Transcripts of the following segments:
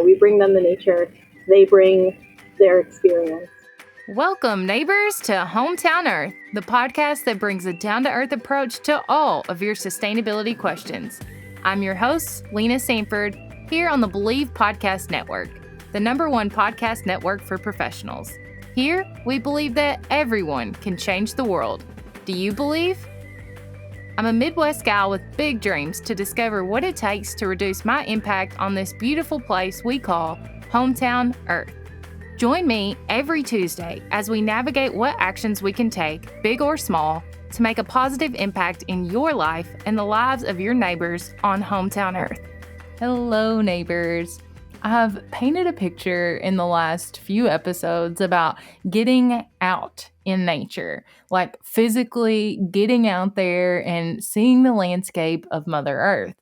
we bring them the nature, they bring their experience. Welcome, neighbors, to Hometown Earth, the podcast that brings a down-to-earth approach to all of your sustainability questions. I'm your host, Lena Sanford, here on the Believe Podcast Network, the #1 podcast network for professionals. Here, we believe that everyone can change the world. Do you believe? I'm a Midwest gal with big dreams to discover what it takes to reduce my impact on this beautiful place we call Hometown Earth. Join me every Tuesday as we navigate what actions we can take, big or small, to make a positive impact in your life and the lives of your neighbors on Hometown Earth. Hello, neighbors. I've painted a picture in the last few episodes about getting out in nature, like physically getting out there and seeing the landscape of Mother Earth.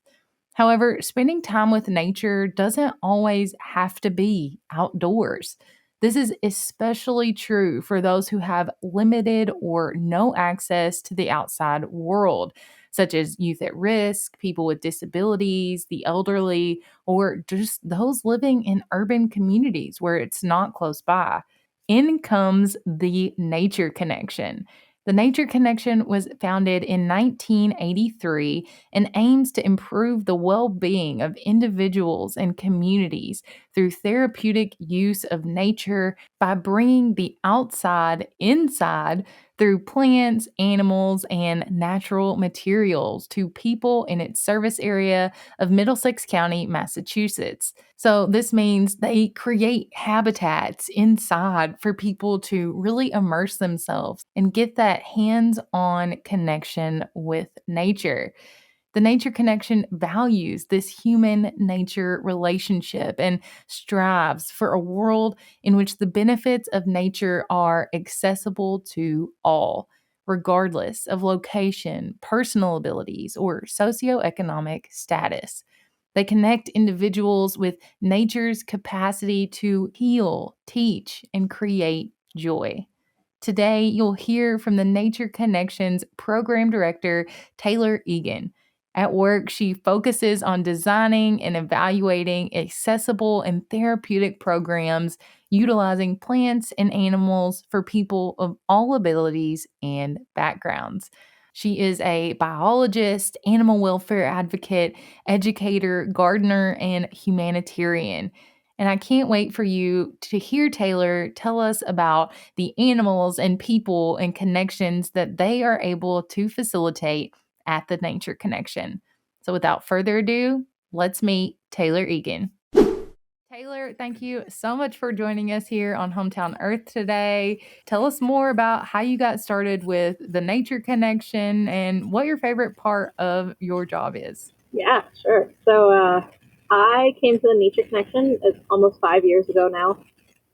However, spending time with nature doesn't always have to be outdoors. This is especially true for those who have limited or no access to the outside world, such as youth at risk, people with disabilities, the elderly, or just those living in urban communities where it's not close by. In comes the Nature Connection. The Nature Connection was founded in 1983 and aims to improve the well-being of individuals and communities through therapeutic use of nature by bringing the outside inside through plants, animals, and natural materials to people in its service area of Middlesex County, Massachusetts. So this means they create habitats inside for people to really immerse themselves and get that hands-on connection with nature. The Nature Connection values this human-nature relationship and strives for a world in which the benefits of nature are accessible to all, regardless of location, personal abilities, or socioeconomic status. They connect individuals with nature's capacity to heal, teach, and create joy. Today, you'll hear from the Nature Connection's Program Director, Taylor Eagan. At work, she focuses on designing and evaluating accessible and therapeutic programs utilizing plants and animals for people of all abilities and backgrounds. She is a biologist, animal welfare advocate, educator, gardener, and humanitarian. And I can't wait for you to hear Taylor tell us about the animals and people and connections that they are able to facilitate at the Nature Connection. So without further ado, let's meet Taylor Eagan. Taylor, thank you so much for joining us here on Hometown Earth today. Tell us more about how you got started with the Nature Connection and what your favorite part of your job is. Yeah, sure. So I came to the Nature Connection almost 5 years ago now.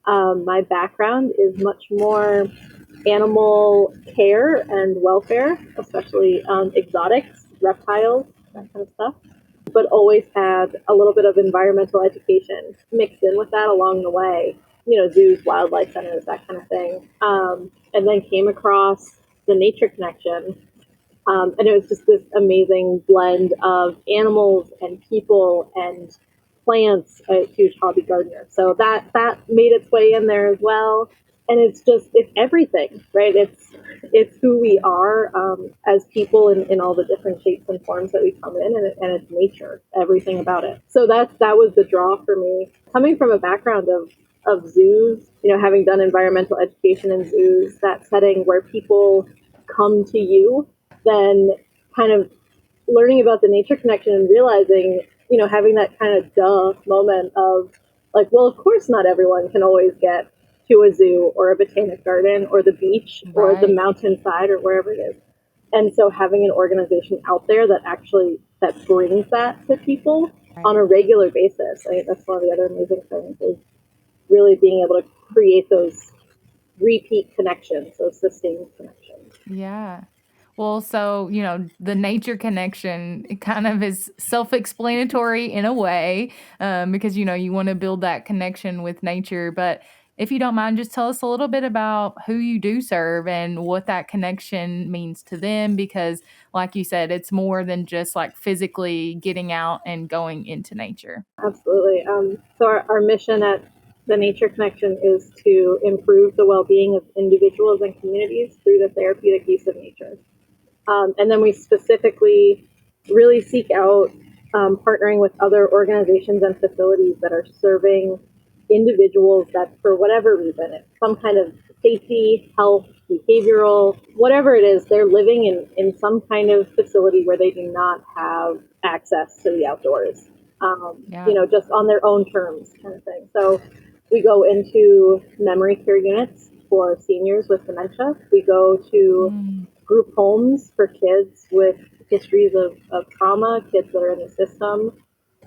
My background is much more animal care and welfare, especially exotics, reptiles, that kind of stuff, but always had a little bit of environmental education mixed in with that along the way, zoos, wildlife centers, that kind of thing. And then came across the Nature Connection, and it was just this amazing blend of animals and people and plants. A huge hobby gardener, so that made its way in there as well. And it's everything, right? It's who we are as people in all the different shapes and forms that we come in, and it's nature, everything about it. So that was the draw for me. Coming from a background of zoos, having done environmental education in zoos, that setting where people come to you, then kind of learning about the Nature Connection and realizing, having that kind of duh moment of like, well, of course not everyone can always get to a zoo or a botanic garden or the beach or the mountainside or wherever it is. And so having an organization out there that brings that to people on a regular basis, I think that's one of the other amazing things, is really being able to create those repeat connections, those sustained connections. Yeah. Well, so, the Nature Connection, it kind of is self-explanatory in a way, because, you want to build that connection with nature, but if you don't mind, just tell us a little bit about who you do serve and what that connection means to them, because like you said, it's more than just like physically getting out and going into nature. Absolutely. So our mission at the Nature Connection is to improve the well-being of individuals and communities through the therapeutic use of nature. And then we specifically really seek out partnering with other organizations and facilities that are serving individuals that, for whatever reason, it's some kind of safety, health, behavioral, whatever it is, they're living in some kind of facility where they do not have access to the outdoors, just on their own terms kind of thing. So we go into memory care units for seniors with dementia. We go to group homes for kids with histories of trauma, kids that are in the system.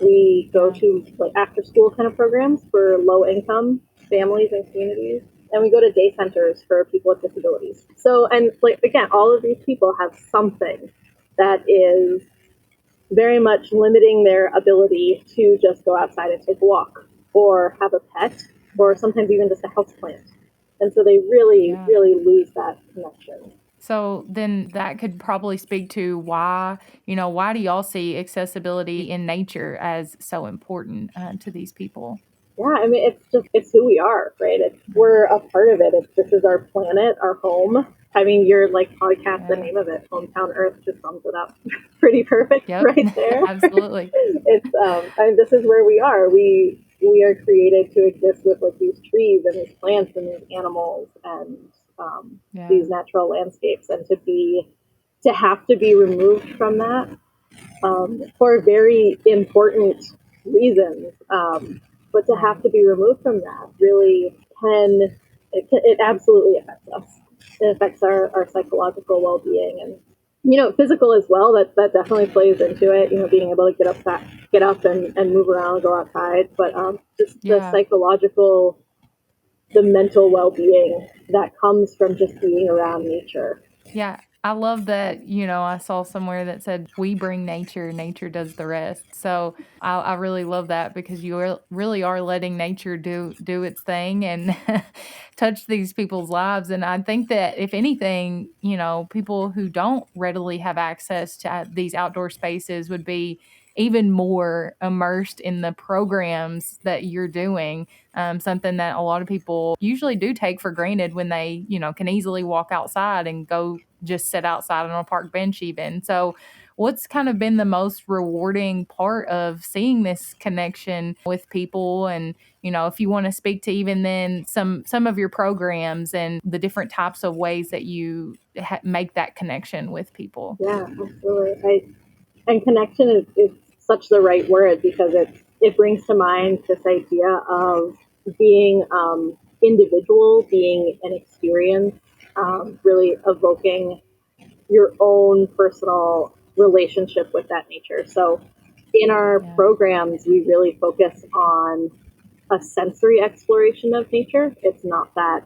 We go to like after school kind of programs for low income families and communities. And we go to day centers for people with disabilities. So, and like, again, all of these people have something that is very much limiting their ability to just go outside and take a walk or have a pet or sometimes even just a houseplant. And so they really, really lose that connection. So then that could probably speak to why do y'all see accessibility in nature as so important to these people? Yeah, I mean, it's who we are, right? We're a part of it. This is our planet, our home. I mean, your podcast, the name of it, Hometown Earth, just sums it up pretty perfect right there. Absolutely. This is where we are. We are created to exist with these trees and these plants and these animals and these natural landscapes, and to have to be removed from that for very important reasons. But to have to be removed from that really it absolutely affects us. It affects our psychological well-being and physical as well. That definitely plays into it. Being able to get up and move around, go outside, but just the psychological, the mental well-being that comes from just being around nature. Yeah. I love that, I saw somewhere that said, we bring nature, nature does the rest. So I really love that, because you really are letting nature do its thing and touch these people's lives. And I think that if anything, people who don't readily have access to these outdoor spaces would be even more immersed in the programs that you're doing, something that a lot of people usually do take for granted when they, can easily walk outside and go just sit outside on a park bench even. So what's kind of been the most rewarding part of seeing this connection with people? And, if you want to speak to even then some of your programs and the different types of ways that you make that connection with people. Yeah, absolutely. And connection is such the right word, because it brings to mind this idea of being individual, being an experience, really evoking your own personal relationship with that nature. So in our programs, we really focus on a sensory exploration of nature. It's not that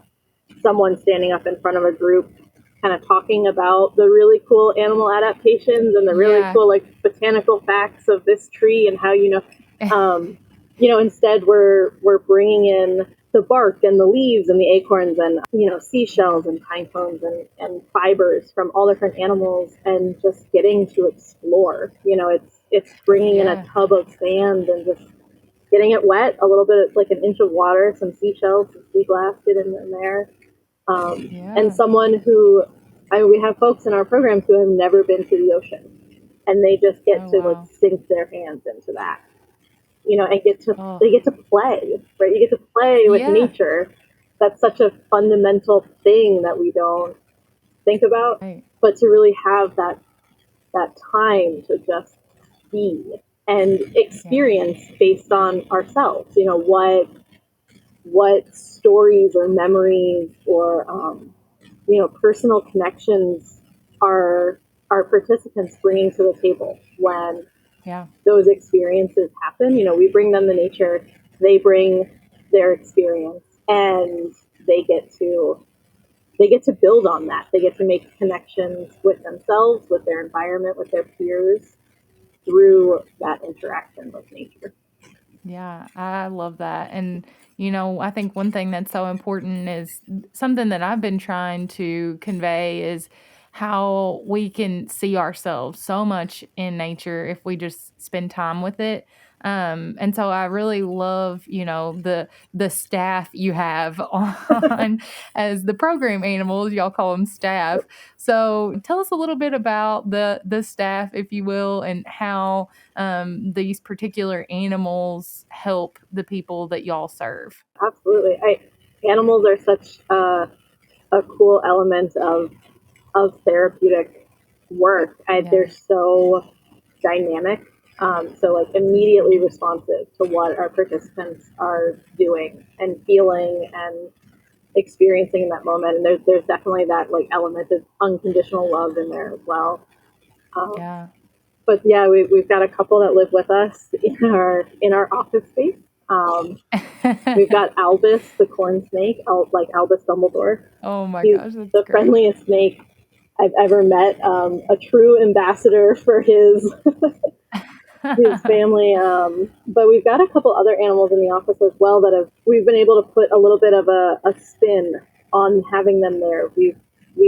someone standing up in front of a group kind of talking about the really cool animal adaptations and the really cool botanical facts of this tree and how instead we're bringing in the bark and the leaves and the acorns and seashells and pine cones and fibers from all different animals, and just getting to explore. It's bringing in a tub of sand and just getting it wet, a little bit, like an inch of water, some seashells, some sea glass, get in there. And someone we have folks in our programs who have never been to the ocean, and they just get to sink their hands into that, and they get to play, right? You get to play with nature. That's such a fundamental thing that we don't think about, but to really have that time to just be and experience based on ourselves, what stories or memories or personal connections are our participants bringing to the table when those experiences happen. We bring them the nature, they bring their experience, and they get to build on that. They get to make connections with themselves, with their environment, with their peers through that interaction with nature. Yeah, I love that. And, I think one thing that's so important is something that I've been trying to convey is how we can see ourselves so much in nature if we just spend time with it. And so I really love, the staff you have on as the program animals. Y'all call them staff. So tell us a little bit about the staff, if you will, and how these particular animals help the people that y'all serve. Absolutely. Animals are such a cool element of therapeutic work. They're Yeah. so dynamic, so like immediately responsive to what our participants are doing and feeling and experiencing in that moment. And there's definitely that like element of unconditional love in there as well. Um, Yeah. but yeah, we've got a couple that live with us in our office space. We've got Albus, the corn snake, like Albus Dumbledore. Oh my He's gosh, that's the great. friendliest snake I've ever met. A true ambassador for his family. But we've got a couple other animals in the office as well that we've been able to put a little bit of a spin on having them there. We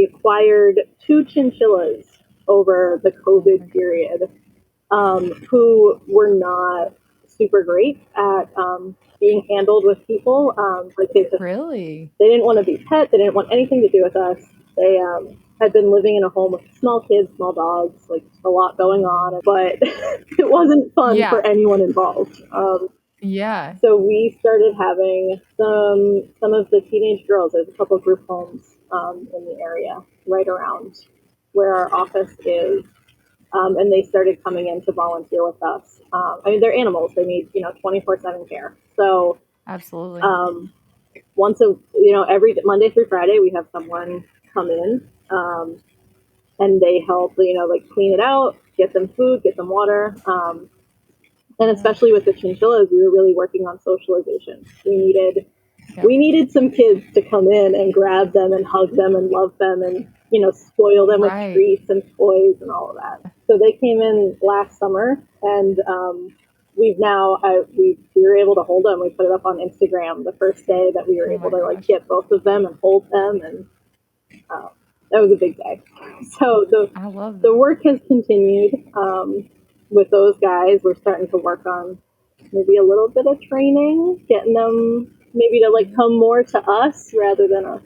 acquired two chinchillas over the Oh my COVID god. period, who were not super great at being handled with people. Like Really? they didn't want to be pet. They didn't want anything to do with us. They had been living in a home with small kids, small dogs, like a lot going on, but it wasn't fun Yeah. for anyone involved. Yeah. So we started having some of the teenage girls. There's a couple of group homes in the area right around where our office is, and they started coming in to volunteer with us. I mean, they're animals; they need 24/7 care. So Absolutely. um, every Monday through Friday, we have someone come in, and they help like clean it out, get them food, get them water. And Yeah. especially with the chinchillas, we were really working on socialization. Yep. We needed some kids to come in and grab them and hug them and love them and spoil them with Right. treats and toys and all of that. So they came in last summer, and we were able to hold them. We put it up on Instagram the first day that we were Oh able my to like gosh. get both of them and hold them, and that was a big day. So I love the that. work has continued with those guys. We're starting to work on maybe a little bit of training, getting them maybe to like Yeah. come more to us rather than us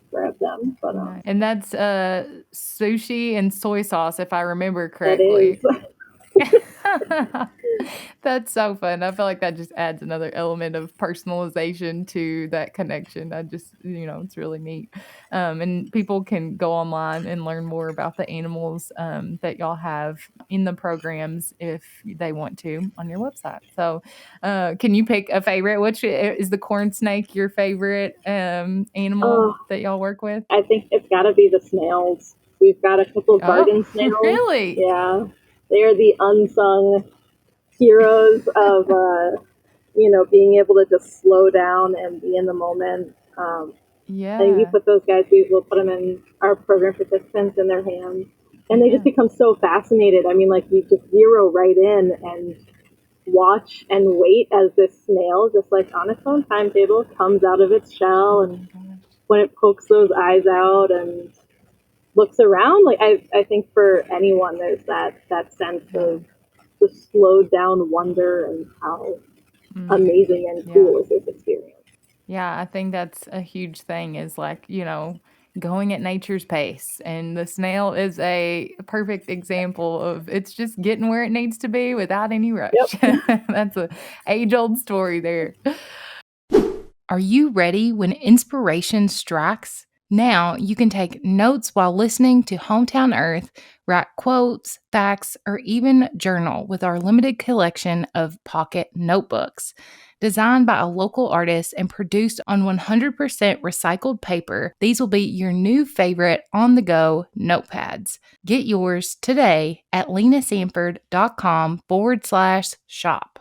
grab them. But Nice. And that's sushi and soy sauce, if I remember that is, correctly. That's so fun. I feel like that just adds another element of personalization to that connection. I just, it's really neat. And people can go online and learn more about the animals that y'all have in the programs if they want to on your website. So, can you pick a favorite? Which is the corn snake your favorite animal oh, that y'all work with? I think it's got to be the snails. We've got a couple of Oh, garden snails. really? Yeah, they are the unsung heroes of being able to just slow down and be in the moment. And you Yeah. put those guys, we will put them in our program participants in their hands, and they just Yeah. become so fascinated. I mean, like you just zero right in and watch and wait as this snail, just like on its own timetable, comes out of its shell, Oh and my gosh. when it pokes those eyes out and looks around, like I think for anyone, there's that sense Yeah. of the slowed down wonder and how Mm, amazing and yeah. cool is this experience. Yeah, I think that's a huge thing is like, going at nature's pace. And the snail is a perfect example of it's just getting where it needs to be without any rush. Yep. That's a age-old story there. Are you ready when inspiration strikes? Now you can take notes while listening to Hometown Earth, write quotes, facts, or even journal with our limited collection of pocket notebooks. Designed by a local artist and produced on 100% recycled paper, these will be your new favorite on the go notepads. Get yours today at lenasanford.com/shop.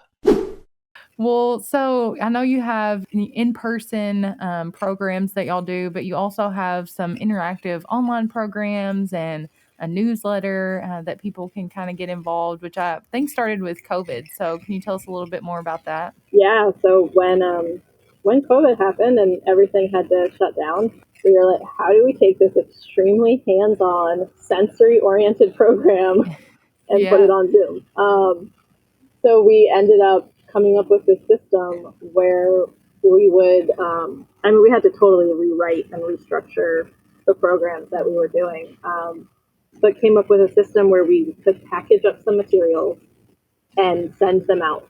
Well, so I know you have in-person programs that y'all do, but you also have some interactive online programs and a newsletter that people can kind of get involved, which I think started with COVID. So can you tell us a little bit more about that? Yeah. So when COVID happened and everything had to shut down, we were like, how do we take this extremely hands-on, sensory-oriented program and put it Yeah. on Zoom? So we ended up coming up with this system where we would, we had to totally rewrite and restructure the programs that we were doing, but came up with a system where we could package up some materials and send them out,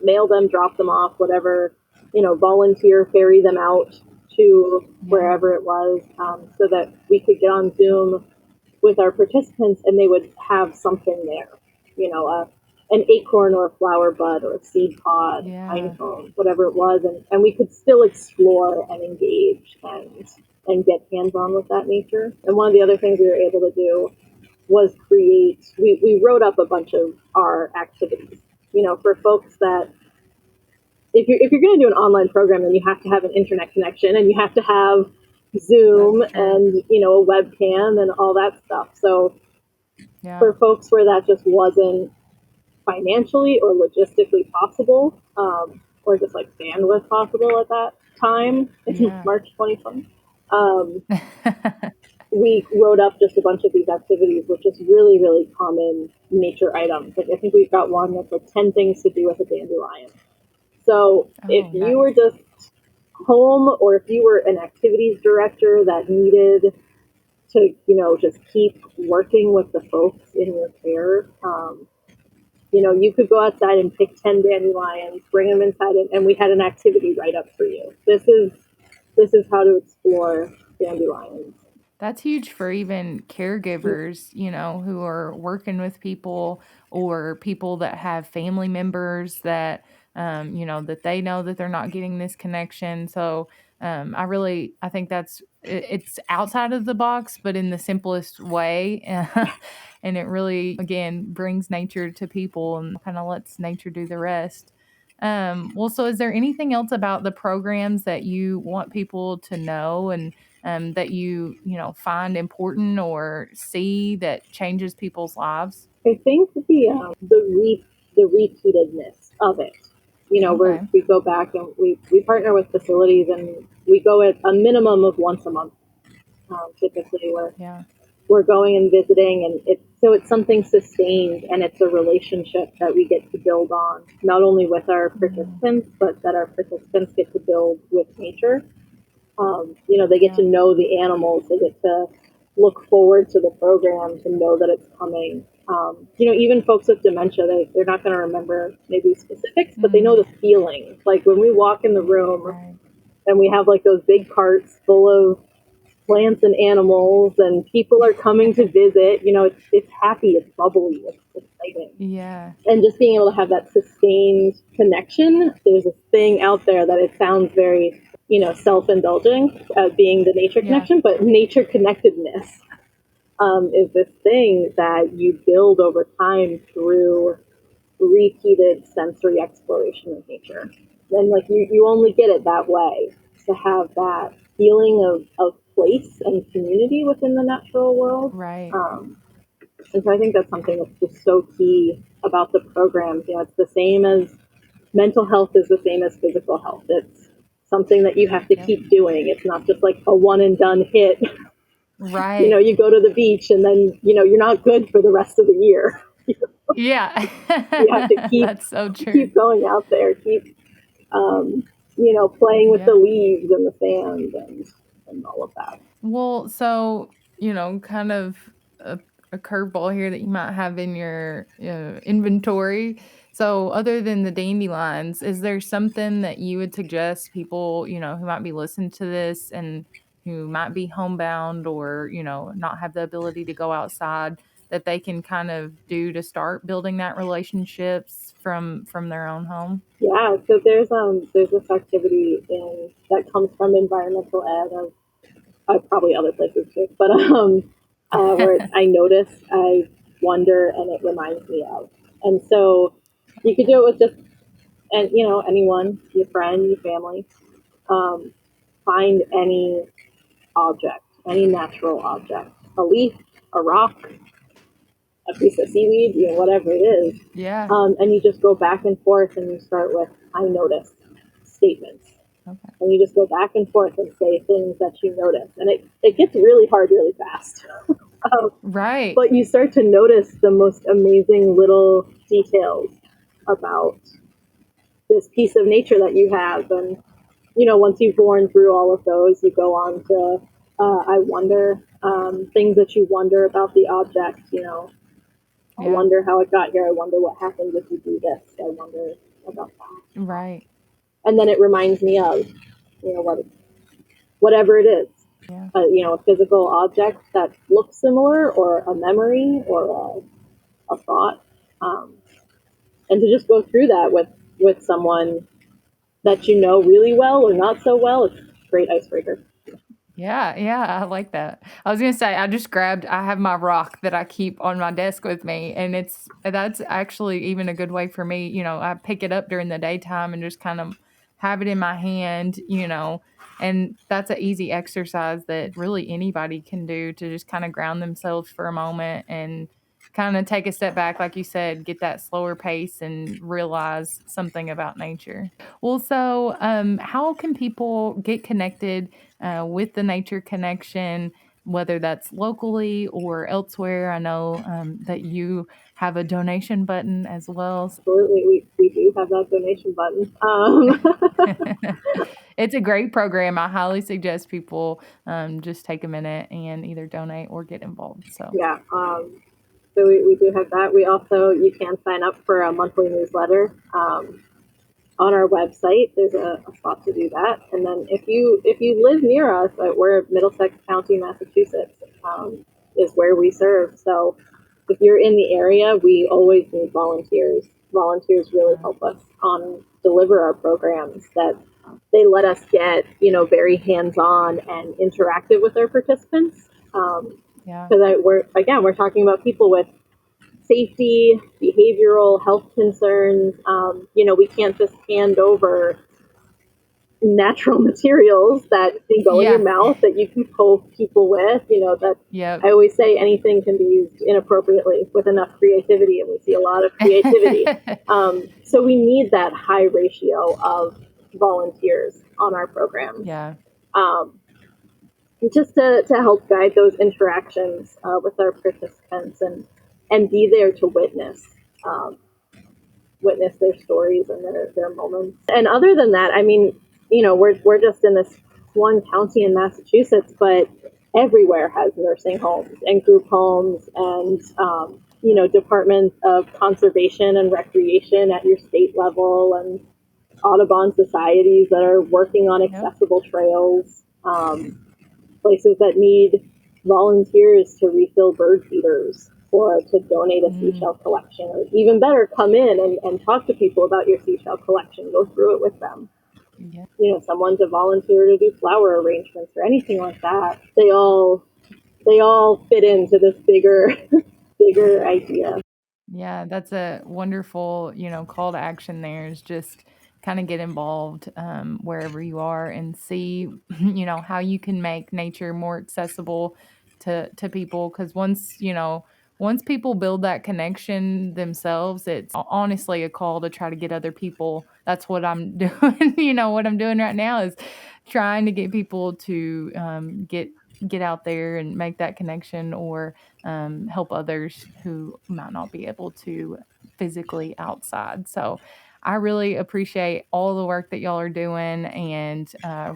mail them, drop them off, whatever, volunteer, ferry them out to wherever it was, so that we could get on Zoom with our participants and they would have something there, an acorn or a flower bud or a seed pod, pine cone, whatever it was, and we could still explore and engage and get hands-on with that nature. And one of the other things we were able to do was we wrote up a bunch of our activities, for folks that if you're going to do an online program, then you have to have an internet connection and you have to have Zoom and, a webcam and all that stuff. So for folks where that just wasn't financially or logistically possible, or just like bandwidth possible at that time in March 2020, we wrote up just a bunch of these activities, which is really, really common nature items. Like I think we've got one that's like 10 things to do with a dandelion. So if you were just home, or if you were an activities director that needed to, just keep working with the folks in your care, you could go outside and pick 10 dandelions, bring them inside, and we had an activity right up for you. This is how to explore dandelions. That's huge for even caregivers, who are working with people or people that have family members that, that they know that they're not getting this connection. So I think it's outside of the box, but in the simplest way. And it really, again, brings nature to people and kind of lets nature do the rest. So is there anything else about the programs that you want people to know and that you find important or see that changes people's lives? I think the repeatedness of it. We go back and we partner with facilities and we go at a minimum of once a month. Typically, we're going and visiting, and it's something sustained, and it's a relationship that we get to build on, not only with our participants, but that our participants get to build with nature. They get to know the animals. They get to look forward to the program, to know that it's coming. Even folks with dementia, they're not going to remember maybe specifics, but they know the feeling. Like when we walk in the room and we have like those big carts full of plants and animals and people are coming to visit, it's happy, it's bubbly, it's exciting. Yeah. And just being able to have that sustained connection. There's a thing out there that it sounds very, self-indulging, being the nature connection, but nature connectedness is this thing that you build over time through repeated sensory exploration of nature. And like you only get it that way, to have that feeling of place and community within the natural world. Right. And so I think that's something that's just so key about the programs. It's the same as mental health is the same as physical health. It's something that you have to keep doing. It's not just like a one and done hit. Right. You go to the beach and then, you're not good for the rest of the year. Yeah. You have to keep, that's so true. Keep going out there, keep, playing with the leaves and the sand and all of that. Well, so, kind of a curveball here that you might have in your inventory. So other than the dandelions, is there something that you would suggest people, who might be listening to this and who might be homebound or, not have the ability to go outside, that they can kind of do to start building that relationships from their own home? Yeah, so there's this activity that comes from environmental ed of probably other places too, but where I notice, I wonder, and it reminds me of. And so you could do it with just anyone, your friend, your family. Find any object, any natural object, a leaf, a rock, a piece of seaweed, whatever it is. Yeah. And you just go back and forth and you start with, I noticed statements. Okay. And you just go back and forth and say things that you notice. And it gets really hard really fast. Right. But you start to notice the most amazing little details about this piece of nature that you have. And, once you've worn through all of those, you go on to, I wonder, things that you wonder about the object, I wonder how it got here. I wonder what happens if you do this. I wonder about that. Right. And then it reminds me of, whatever it is. Yeah. A physical object that looks similar, or a memory, or a thought. And to just go through that with someone that you know really well or not so well, it's a great icebreaker. Yeah, I like that. I was gonna say, I have my rock that I keep on my desk with me, and that's actually even a good way for me. I pick it up during the daytime and just kind of have it in my hand, and that's an easy exercise that really anybody can do to just kind of ground themselves for a moment and kind of take a step back, like you said, get that slower pace and realize something about nature. Well, so how can people get connected with the Nature Connection, whether that's locally or elsewhere? I know that you have a donation button as well. Absolutely, we do have that donation button. It's a great program. I highly suggest people just take a minute and either donate or get involved. So yeah, so we do have that. We also, you can sign up for a monthly newsletter. On our website, there's a spot to do that. And then if you live near us, we're Middlesex County, Massachusetts, is where we serve. So if you're in the area, we always need volunteers. Volunteers really help us deliver our programs, that they let us get, very hands-on and interactive with our participants. Because we're talking about people with safety, behavioral health concerns. We can't just hand over natural materials that can go in your mouth that you can poke people with. I always say anything can be used inappropriately with enough creativity, and we see a lot of creativity. So we need that high ratio of volunteers on our program. Yeah. Just to help guide those interactions with our participants, and be there to witness their stories and their moments. And other than that, we're just in this one county in Massachusetts, but everywhere has nursing homes and group homes and departments of conservation and recreation at your state level, and Audubon societies that are working on accessible trails, places that need volunteers to refill bird feeders, or to donate a seashell collection, or even better, come in and talk to people about your seashell collection, go through it with them. Yeah. Someone to volunteer to do flower arrangements or anything like that. They all fit into this bigger idea. Yeah, that's a wonderful, call to action there, is just kind of get involved wherever you are and see, how you can make nature more accessible to people. Because once people build that connection themselves, it's honestly a call to try to get other people. That's what I'm doing. What I'm doing right now is trying to get people to get out there and make that connection, or help others who might not be able to physically outside. So I really appreciate all the work that y'all are doing, and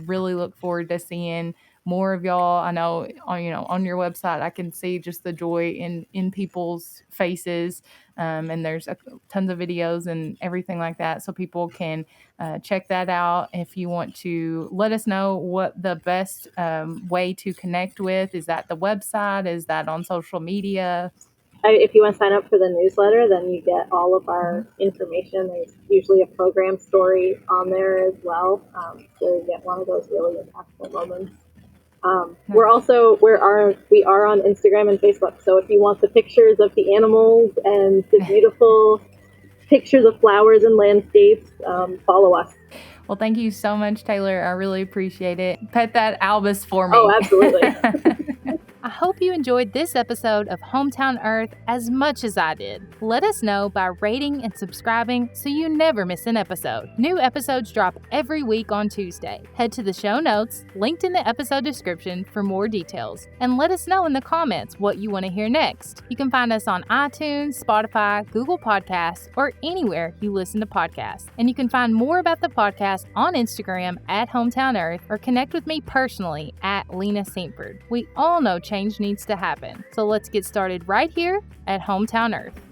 really look forward to seeing more of y'all. I know on your website I can see just the joy in people's faces, and there's tons of videos and everything like that, so people can check that out. If you want to let us know what the best way to connect with, is that the website, is that on social media? If you want to sign up for the newsletter, then you get all of our information. There's usually a program story on there as well, so you get one of those really impactful moments. We are on Instagram and Facebook. So if you want the pictures of the animals and the beautiful pictures of flowers and landscapes, follow us. Well, thank you so much, Taylor. I really appreciate it. Pet that albus for me. Oh, absolutely. I hope you enjoyed this episode of Hometown Earth as much as I did. Let us know by rating and subscribing so you never miss an episode. New episodes drop every week on Tuesday. Head to the show notes, linked in the episode description for more details, and let us know in the comments what you want to hear next. You can find us on iTunes, Spotify, Google Podcasts, or anywhere you listen to podcasts. And you can find more about the podcast on Instagram at Hometown Earth or connect with me personally at Lena Saintford. We all know change needs to happen, so let's get started right here at Hometown Earth.